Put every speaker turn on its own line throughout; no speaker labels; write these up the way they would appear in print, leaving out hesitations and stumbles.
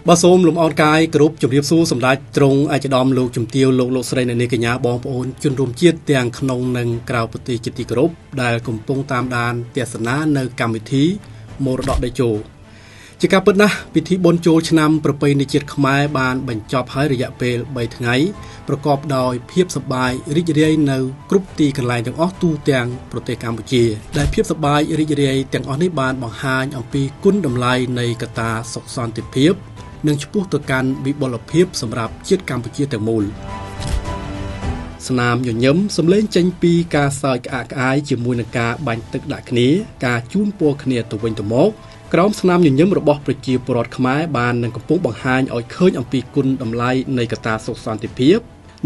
បាទសូមលំអរកាយគោរពជម្រាបសួរសម្ដេចទ្រង់ឯកឧត្តមលោកជំទាវលោកស្រីអ្នកនាងកញ្ញាបងប្អូនជនរួមជាតិទាំងក្នុងនិងក្រៅប្រទេសជាទីគោរពដែលកំពុងតាមដានទស្សនានៅកម្មវិធីមរតកតេជោជាការពិតណាស់ពិធីបុណ្យចូលឆ្នាំប្រពៃណីជាតិខ្មែរបានបញ្ចប់ហើយរយៈពេល3ថ្ងៃប្រកបដោយភាពសប្បាយរីករាយនៅគ្រប់ទីកន្លែងទាំងអស់ទូទាំងប្រទេសកម្ពុជាដែលភាពសប្បាយរីករាយទាំងអស់នេះបានបង្ហាញអំពីគុណតម្លៃនៃកត្តាសុខសន្តិភាពនិងឆ្ពោះទៅកាន់វិបុលភាពសម្រាប់ជាតិកម្ពុជាទាំងមូលស្នាមញញឹមសម្លេងចេញពីការសើចក្អាកក្អាយជាមួយនឹងការបាញ់ទឹកដាក់គ្នាការជូនពរគ្នាទៅវិញទៅមកក្រោមស្នាមញញឹមរបស់ប្រជាពលរដ្ឋខ្មែរបាននឹងកំពុងបង្ហាញឲ្យឃើញអំពីគុណតម្លៃនៃកត្តាសុខសន្តិភាព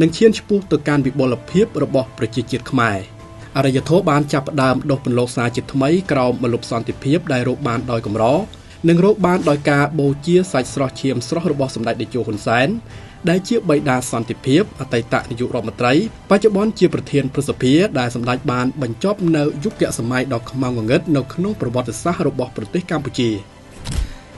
និងឈានឆ្ពោះទៅកាន់វិបុលភាពរបស់ប្រជាជាតិខ្មែរអរិយធម៌បានចាប់ផ្ដើមដុសពន្លកសារជាថ្មីក្រោមម្លប់សន្តិភាពដែលរកបានដោយកម្រនិងរកបានដោយការបូជាសាច់ស្រស់ឈាមស្រស់របស់សម្ដេចតេជោហ៊ុនសែនដែលជាបិតាសន្តិភាពអតីតនាយករដ្ឋមន្ត្រីបច្ចុប្បន្នជាប្រធានព្រឹទ្ធសភាដែលសម្ដេចបានបញ្ចប់នៅយុគសម័យដ៏ខ្មៅងងឹតនៅក្នុងប្រវត្តិសាស្ត្ររបស់ប្រទេសកម្ពុជា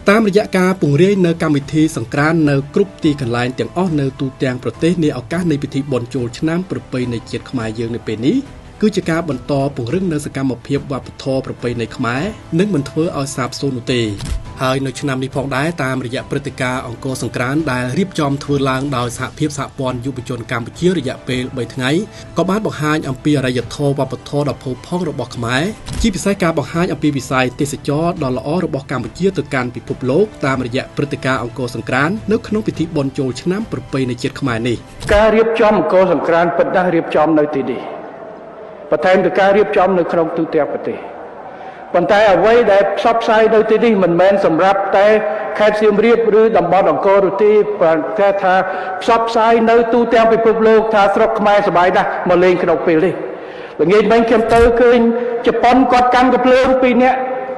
តាមរយៈការពង្រាយនៅកម្មវិធីសង្ក្រាន្តនៅគ្រប់ទីកន្លែងទាំងអស់នៅទូទាំងប្រទេសនាឱកាសនៃពិធីបុណ្យចូលឆ្នាំប្រពៃណីជាតិខ្មែរយើងនៅពេលនេះគឺជាការបន្តពង្រឹងនៅសកម្មភាពវប្បធម៌ប្រពៃណីខ្មែរនិងមិនធ្វើឲ្យសាបសូន្យនោះទេហើយនៅឆ្នាំនេះផងដែរតាមរយៈព្រឹត្តិការណ៍អង្គរសង្ក្រាន្តដែលរៀបចំធ្វើឡើងដោយសហភាពសហព័ន្ធយុវជនកម្ពុជារយៈពេល3ថ្ងៃក៏បានបង្ហាញអំពីអរិយធម៌វប្បធម៌ដ៏ផូរផង់របស់ខ្មែរជាពិសេសការបង្ហាញអំពីវិស័យទេសចរណ៍ដ៏ល្អរបស់កម្ពុជាទៅកាន់ពិភពលោកតាមរយៈព្រឹត្តិការណ៍អង្គរសង្ក្រាន្តនៅក្នុងពិធីបុណ្យចូលឆ្នាំប្រពៃណីជាតិខ្មែរនេះ
ការរៀបចំអង្គរសង្ក្រាន្តពិតណាស់រៀបចំនៅទីនេះបន្ថែមទៅការរៀបចំនៅក្នុងទូទាំងប្រទេសប៉ុន្តែអ្វីដែលផ្សព្វផ្សាយនៅទីនេះមិនមែនសម្រាប់តែខេត្តសៀមរាបឬតំបន់អង្គរនោះទេប៉ុន្តែថាផ្សព្វផ្សាយនៅទូទាំងពិភពលោកថាស្រុកខ្មែរសប្បាយណាស់មកលេងក្នុងពេលនេះល្ងាចមិញខ្ញុំទៅឃើញជប៉ុនគាត់កាន់កាភ្លើង2នាក់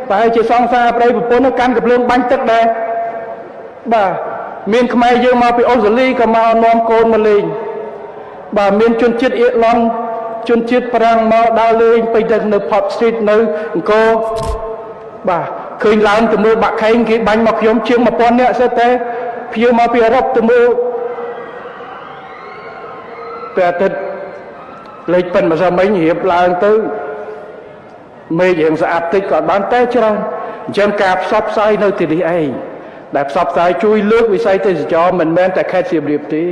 ប្រហែលជាសង្សារប្តីប្រពន្ធកាន់កាភ្លើងបាញ់ទឹកដែរបាទមានខ្មែរយើងមកពីអូស្ត្រាលីក៏មកនាំកូនមកលេងបាទមានជនជាតិអ៊ីឡង់ជនជាតិប្រាំងមកដើរលេងពេញទៅនៅ Pop Street នៅអង្គរបាទឃើញឡើងទៅមើលបាក់ខេងគេបាញ់មកខ្ញុំជាង 1000 នាក់សិតតែភ្ញៀវមកពីអឺរ៉ុបទៅមើលពេលអាទិត្យលេខពិនម្សិលមិញរៀបឡើងទៅមេឃរៀងស្អាតតិចក៏បានតែច្រើនអញ្ចឹងការផ្សព្វផ្សាយនៅទីនេះឯងដែលផ្សព្វផ្សាយជួយលើកវិស័យទេសចរណ៍មិនមែនតែខេត្តសៀមរាបទេ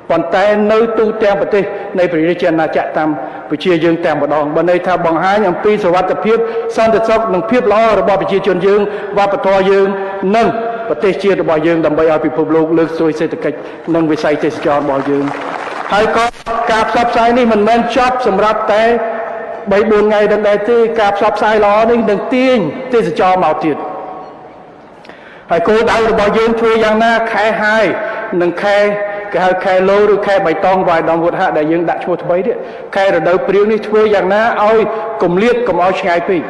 ប៉ុន្តែនៅទូទាំងប្រទេសនៃព្រះរាជាណាចក្រកម្ពុជាយើងទាំងម្ដងបើន័យថាបង្ហាញអំពីសុវត្ថិភាពសន្តិសុខនិងភាពល្អរបស់ប្រជាជនយើងវប្បធម៌យើងនិងប្រទេសជាតិរបស់យើងដើម្បីឲ្យពិភពលោកលើកស្ទួយសេដ្ឋកិច្ចនិងវិស័យទេសចរណ៍របស់យើងហើយក៏ការផ្សព្វផ្សាយនេះមិនមែនចប់សម្រាប់តែ 3-4 ថ្ងៃដល់ទេការផ្សព្វផ្សាយល្អនេះនឹងទាញទេសចរមកទៀតហើយគោលដៅរបស់យើងធ្វើយ៉ាងណាខែហាយនិងខែគេហៅខែឡូឬខែបៃតងវាយដំវុធហដែលយើងដាក់ឈ្មោះថ្មីនេះខែរដូវព្រាវនេះធ្វើយ៉ាងណាឲ្យគម្លាតកុំឲ្យឆ្ងាយពេក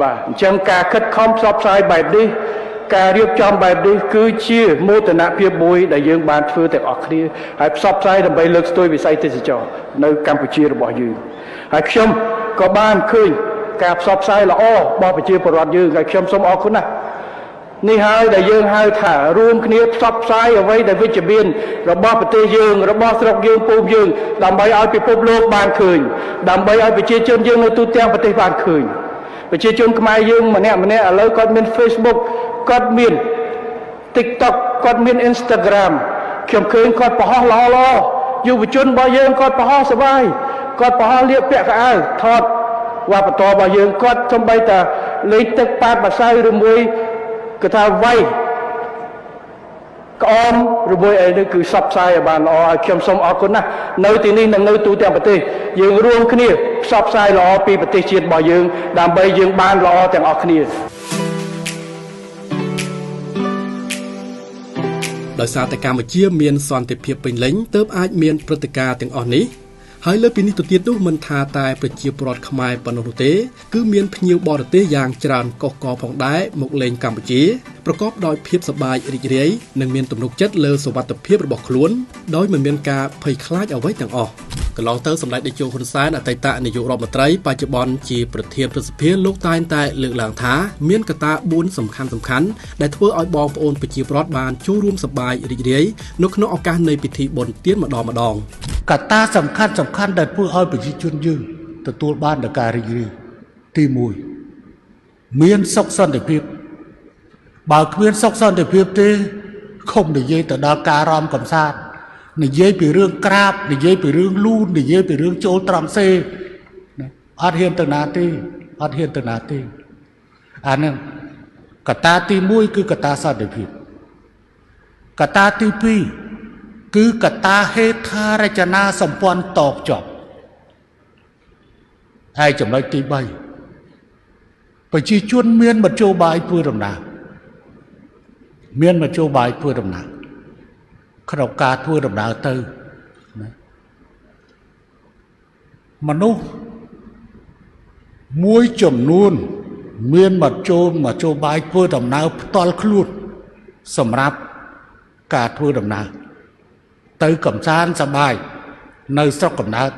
បាទអញ្ចឹងការខិតខំផ្សព្វផ្សាយបែបនេះការរៀបចំបែបនេះគឺជាមោទនភាពមួយដែលយើងបានធ្វើទាំងអស់គ្នាហើយផ្សព្វផ្សាយដើម្បីលើកស្ទួយវិស័យទេសចរណ៍នៅកម្ពុជារបស់យើងហើយខ្ញុំក៏បានឃើញការផ្សព្វផ្សាយល្អរបស់ប្រជាពលរដ្ឋយើងហើយខ្ញុំសូមអរគុណណាស់នេះហើយដែលយើងហៅថារួមគ្នាផ្សព្វផ្សាយអ្វីដែលវិជ្ជមានរបស់ប្រទេសយើងរបស់ស្រុកយើងភូមិយើងដើម្បីឲ្យពិភពលោកបានឃើញដើម្បីឲ្យប្រជាជនយើងនៅទូទាំងប្រទេសបានឃើញប្រជាជនខ្មែរយើងម្នាក់ៗឥឡូវគាត់មាន Facebook គាត់មាន TikTok គាត់មាន Instagram ខ្ញុំឃើញគាត់បង្ហោះល្អៗយុវជនរបស់យើងគាត់បង្ហោះសប្បាយគាត់បង្ហោះលាបពាក់កៅអៅថតវប្បធម៌របស់យើងគាត់សំបីតាលេងទឹកប៉ាតម្សៅឬមួយគឺថាវាយក្អមឬមួយអីនេះគឺសັບផ្សាយឲ្យបានល្អហើយខ្ញុំសូមអរគុណណាស់នៅទីនេះនិងនៅទូទាំងប្រទេសយើងរួមគ្នាផ្សព្វផ្សាយល្អពីប្រទេសជាតិរបស់យើងដើម្បីយើងបានល្អទាំងអស់គ្នា
ដោយសារតែកម្ពុជាមានសន្តិភាពពេញលេញទើបអាចមានព្រឹត្តិការណ៍ទាំងអស់នេះហើយលើពីនេះទៅទៀតនោះមិនថាតែប្រជាពលរដ្ឋខ្មែរប៉ុណ្ណោះទេគឺមានភ្ញៀវបរទេសយ៉ាងច្រើនកុះករផងដែរមកលេងកម្ពុជា ប្រកបដោយភាពសប្បាយរីករាយនិងមានទំនុកចិត្តលើសុវត្ថិភាពរបស់ខ្លួនដោយមិនមានការភ័យខ្លាចអ្វីទាំងអស់កន្លងទៅសម្ដេចតេជោហ៊ុនសែនអតីតនាយករដ្ឋមន្ត្រីបច្ចុប្បន្នជាប្រធានព្រឹទ្ធសភាលោកតែងតែលើកឡើងថាមានកត្តា4សំខាន់ដែលធ្វើឲ្យបងប្អូនប្រជាពលរដ្ឋបានចូលរួមសប្បាយរីករាយនៅក្នុងឱកាសនៃពិធីបុណ្យទានម្ដង
កត្តាសំខាន់ដែលធ្វើឲ្យប្រជាជនយើងទទួលបាននូវការរីករាយទី1មានសុខសន្តិភាពបើគ្មានសុខសន្តិភាពទេខំនិយាយទៅដល់ការរំកំសាន្តនិយាយពីរឿងក្រាបនិយាយពីរឿងលូននិយាយពីរឿងចូលត្រង់សេអត់ហ៊ានទៅណាទេអាហ្នឹងកត្តាទី1គឺកត្តាសន្តិភាពកត្តាទី2គឺកត្តាហេដ្ឋារចនាសម្ព័ន្ធតបជាប់ហើយចំណុចទី3ប្រជាជនមានមធ្យោបាយធ្វើដំណើរក្នុងការធ្វើដំណើរទៅមនុស្សមួយចំនួនមានមធ្យោបាយធ្វើដំណើរផ្ទាល់ខ្លួនសម្រាប់ការធ្វើដំណើរទៅកំសាន្តសប្បាយនៅស្រុកកំណើត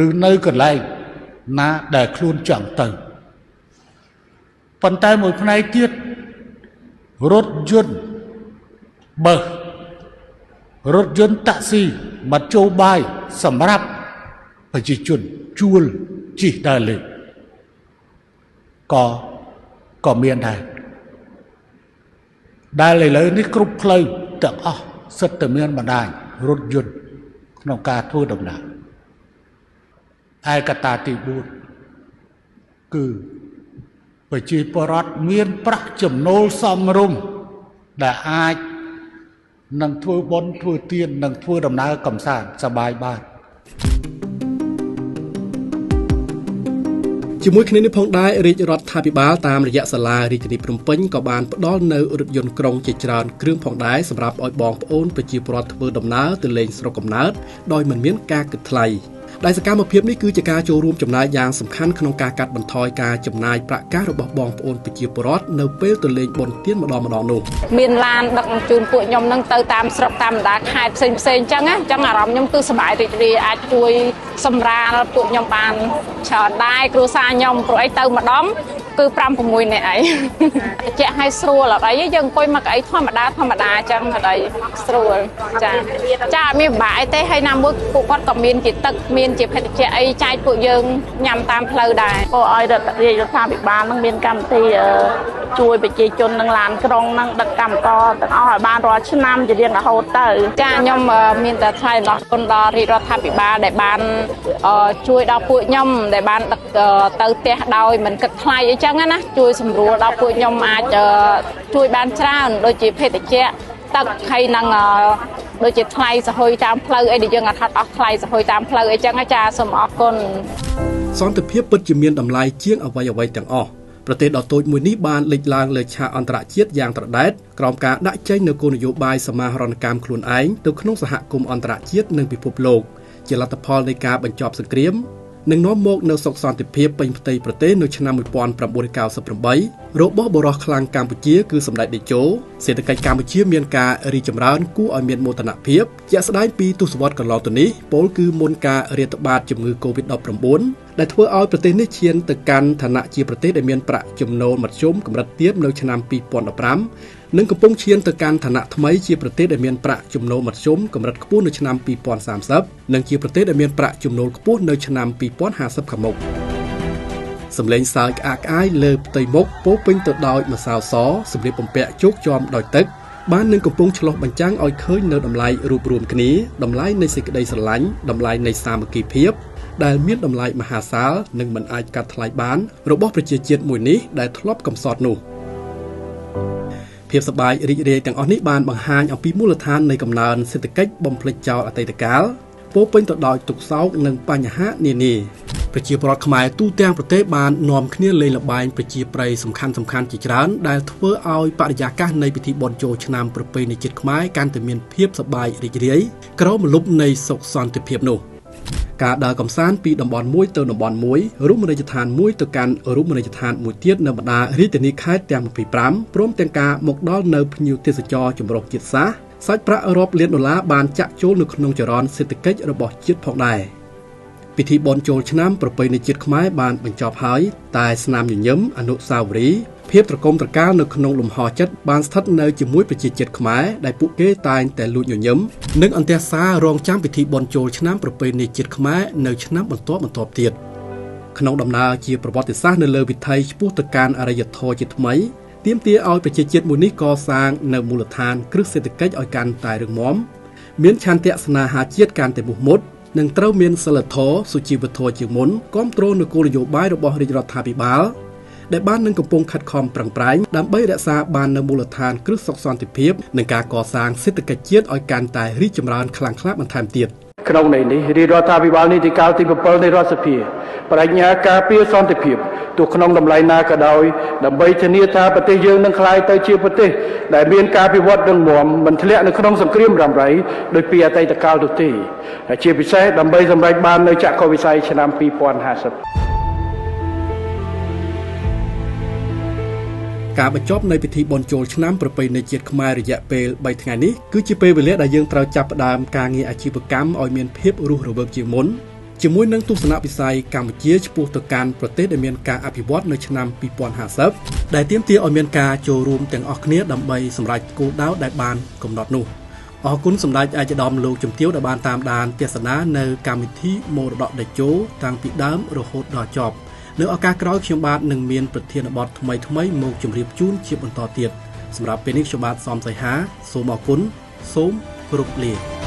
ឬនៅកន្លែងណាដែលខ្លួនចង់ទៅប៉ុន្តែមួយផ្នែកទៀតរថយន្តប៊ឺសរថយន្តតាក់ស៊ីមធ្យោបាយសម្រាប់ប្រជាជនជួលជិះដើរលេងក៏មានដែលឥឡូវនេះគ្រប់ផ្លូវទាំងអស់សិតតែមានបណ្ដាញរថយន្តក្នុងការធ្វើដំណើរហើយកត្តាទី4គឺប្រជាពលរដ្ឋមានប្រាក់ចំណូលសមរម្យដែលអាចនឹងធ្វើបុណ្យធ្វើទាននិងធ្វើដំណើរកម្សាន្តសប្បាយបាន
ជាមួយគ្នានេះផងដែររាជរដ្ឋាភិបាលតាមរយៈសាលារាជធានីភ្នំពេញក៏បានផ្ដល់នៅរថយន្តក្រុងជាច្រើនគ្រឿងផងដែរសម្រាប់ឲ្យបងប្អូនប្រជាពលរដ្ឋធ្វើដំណើរទៅលេងស្រុកកំណើតដោយមិនមានការគិតថ្លៃដែលសកម្មភាពនេះគឺជាការចូលរួមចំណាយយ៉ាងសំខាន់ក្នុងការកាត់បន្ថយការចំណាយប្រាក់កាសរបស់បងប្អូនប្រជាពលរដ្ឋនៅពេលទៅលេងបុណ្យទានម្ដងនោះ
មានឡានដឹកជញ្ជូនពួកខ្ញុំនឹងទៅតាមស្រុកតាមបណ្ដាខេត្តផ្សេងអញ្ចឹងអារម្មណ៍ខ្ញុំគឺសប្បាយរីករាយអាចជួយសម្រាលពួកខ្ញុំបានច្រើនដែរគ្រួសារខ្ញុំព្រោះអីទៅម្ដងគឺ 5-6 នាក់អីតិចឲ្យស្រួលអត់អីយើងអង្គុយមកកៅអីធម្មតាអញ្ចឹងអត់អីស្រួលចាអត់មានពិបាកអីទេហើយណាមួយពួកគាត់ក៏មានជាទឹកមានជាភេសជ្ជៈអីចែកពួកយើងញ៉ាំតាមផ្លូវដែរក៏ឲ្យរដ្ឋាភិបាលនឹងមានកម្មវិធីជួយប្រជាជននឹងឡានក្រុងនឹងដឹកកម្មករទាំងអស់ឲ្យបានរាល់ឆ្នាំជារៀងរហូតទៅចាខ្ញុំមានតែថ្លែងអំណរគុណដល់រាជរដ្ឋាភិបាលដែលបានជួយដល់ពួកខ្ញុំដែលបានដឹកទៅផ្ទះដោយមិនគិតថ្លៃអីចឹងណាជួយសម្រួលដល់ពួកខ្ញុំអាចជួយបានច្រើនដូចជាភេសជ្ជៈទឹកហើយនឹងដូចជាថ្លៃសហយតាមផ្លូវអីដែលយើងអត់អស់ថ្លៃសហយតាមផ្លូវអីចឹងចាសូមអរគុណ
សន្តិភាពពិតជាមានតម្លៃជាងអ្វីទាំងអស់ប្រទេសដ៏តូចមួយនេះបានលេចឡើងលើឆាកអន្តរជាតិយ៉ាងត្រដែតក្រោមការដាក់ចេញនូវគោលនយោបាយសមាហរណកម្មខ្លួនឯងទៅក្នុងសហគមន៍អន្តរជាតិនិងពិភពលោកជាលទ្ធផលនៃការបញ្ចប់សង្គ្រាមនឹងនាំមកនូវសុខសន្តិភាពពេញផ្ទៃប្រទេសនៅឆ្នាំ1998របស់បរិះខ្លាំងកម្ពុជាគឺសម្ដេចតេជោសេដ្ឋកិច្ចកម្ពុជាមានការរីកចម្រើនគួរឲ្យមានមោទនភាពជាក់ស្ដែងពីទសវត្សរ៍កន្លងទៅនេះពលគឺមុនការរាតត្បាតជំងឺ COVID-19 ដែលធ្វើឲ្យប្រទេសនេះឈានទៅកាន់ឋានៈជាប្រទេសដែលមានប្រាក់ចំណូលមធ្យមកម្រិតទាបនៅឆ្នាំ2015និងកំពុងឈានទៅកាន់ឋានៈថ្មីជាប្រទេសដែលមានប្រាក់ចំណូលមធ្យមកម្រិតខ្ពស់នៅឆ្នាំ2030និងជាប្រទេសដែលមានប្រាក់ចំណូលខ្ពស់នៅឆ្នាំ2050ខាងមុខសម្លេងសើចក្អាកក្អាយលើផ្ទៃមុខពោពេញទៅដោយម្សៅសសម្លៀកបំពាក់ជោគជាំដោយទឹកបាននឹងកំពុងឆ្លុះបញ្ចាំងឲ្យឃើញនៅតម្លៃរួបរวมគ្នាតម្លៃនៃសេចក្តីស្រឡាញ់តម្លៃនៃសាមគ្គីភាពដែលមានតម្លៃមហាសាលនិងមិនអាចកាត់ថ្លៃបានរបស់ប្រជាជាតិមួយនេះដែលធ្លាប់កំសត់នោះភាពសប្បាយរីករាយទាំងអស់នេះបានបង្ហាញអំពីមូលដ្ឋាននៃកំណើនសេដ្ឋកិច្ចបំភ្លេចចោលអតីតកាលពោពេញទៅដោយទុក្ខសោកនិងបញ្ហានានាប្រជាពលរដ្ឋខ្មែរទូទាំងប្រទេសបាននាំគ្នាលេងល្បែងប្រជាប្រិយសំខាន់ជាច្រើនដែលធ្វើឲ្យបរិយាកាសនៃពិធីបុណ្យចូលឆ្នាំប្រពៃណីជាតិខ្មែរកាន់តែមានភាពសប្បាយរីករាយក្រោមម្លប់នៃសុខសន្តិភាពនោះ ការដើរកំសាន្តពីតំបន់មួយទៅតំបន់មួយរូបមនីយដ្ឋានមួយទៅកាន់រូបមនីយដ្ឋានមួយទៀតនៅបណ្ដារាជធានីខេត្តទាំង25ព្រមទាំងការមកដល់នៅភ្ញៀវទេសចរចម្រុះជាតិសាសន៍សាច់ប្រាក់រាប់លានដុល្លារបានចាក់ចូលនៅក្នុងចរន្តសេដ្ឋកិច្ចរបស់ជាតិផងដែរពិធីបុណ្យចូលឆ្នាំប្រពៃណីជាតិខ្មែរបានបញ្ចប់ហើយតែស្នាមញញឹមអនុស្សាវរីយ៍ភាពត្រកុំត្រកាលនៅក្នុងលំហចិត្តបានស្ថិតនៅជាមួយប្រជាជាតិខ្មែរដែលពួកគេតែងតែលួចញញឹមនិងអន្ទះសាររងចាំពិធីបុណ្យចូលឆ្នាំប្រពៃណីជាតិខ្មែរនៅឆ្នាំបន្ទាប់ទៀតក្នុងដំណើរជាប្រវត្តិសាស្ត្រនៅលើវិថីឆ្ពោះទៅកាន់អរិយធម៌ជាថ្មីទាមទារឲ្យប្រជាជាតិមួយនេះកសាងនៅមូលដ្ឋានគ្រឹះសេដ្ឋកិច្ចឲ្យកាន់តែរឹងមាំមានឆន្ទៈស្នេហាជាតិកាន់តែមុខមុតនិងត្រូវមានសីលធម៌សុជីវធម៌ជាមុនគ្រប់គ្រងនូវគោលនយោបាយរបស់រាជរដ្ឋាភិបាលដែលបាននឹងកំពុងខិតខំប្រឹងប្រែងដើម្បីរក្សាបាននូវមូលដ្ឋានគ្រឹះសុខសន្តិភាពនិងការកសាងសេដ្ឋកិច្ចជាតិឲ្យកាន់តែរីកចម្រើនខ្លាំងក្លាបន្ថែមទៀត
ក្នុងន័យនេះរាជរដ្ឋាភិបាលនីតិកាលទី7នៃរដ្ឋសភាបដិញ្ញាការពារសន្តិភាពទោះក្នុងតម្លៃណាក៏ដោយដើម្បីធានាថាប្រទេសយើងនឹងក្លាយទៅជាប្រទេសដែលមានការវិវត្តរឹងមាំមិនធ្លាក់នៅក្នុងសង្គ្រាមរ៉ាំរ៉ៃដោយពីអតីតកាលនោះទេហើយជាពិសេសដើម្បីសម្រេចបាននូវចក្ខុវិស័យឆ្នាំ2050
ការបញ្ចប់នៃពិធីបុណ្យចូលឆ្នាំប្រពៃណីជាតិខ្មែររយៈពេល3ថ្ងៃនេះគឺជាពេលវេលាដែលយើងត្រូវចាប់ផ្ដើមការងារអាជីវកម្មឲ្យមានភាពរស់រវើកជាងមុនជាមួយនឹងទស្សនវិស័យកម្ពុជាឆ្ពោះទៅកាន់ប្រទេសដែលមានការអភិវឌ្ឍនៅឆ្នាំ2050ដែលទាមទារឲ្យមានការចូលរួមទាំងអស់គ្នាដើម្បីសម្រេចគោលដៅដែលបានកំណត់នោះអរគុណសម្ដេចឯកឧត្តមលោកជំទាវដែលបានតាមដានទស្សនានៅកម្មវិធីមរតកតេជោតាំងពីដើមរហូតដល់ចប់នៅឱកាសក្រោយខ្ញុំបាទនឹងមានប្រធានបទថ្មីមកជម្រាបជូនជាបន្តទៀតសម្រាប់ពេលនេះខ្ញុំបាទសំសៃហាសូមអរគុណសូមគោរពលា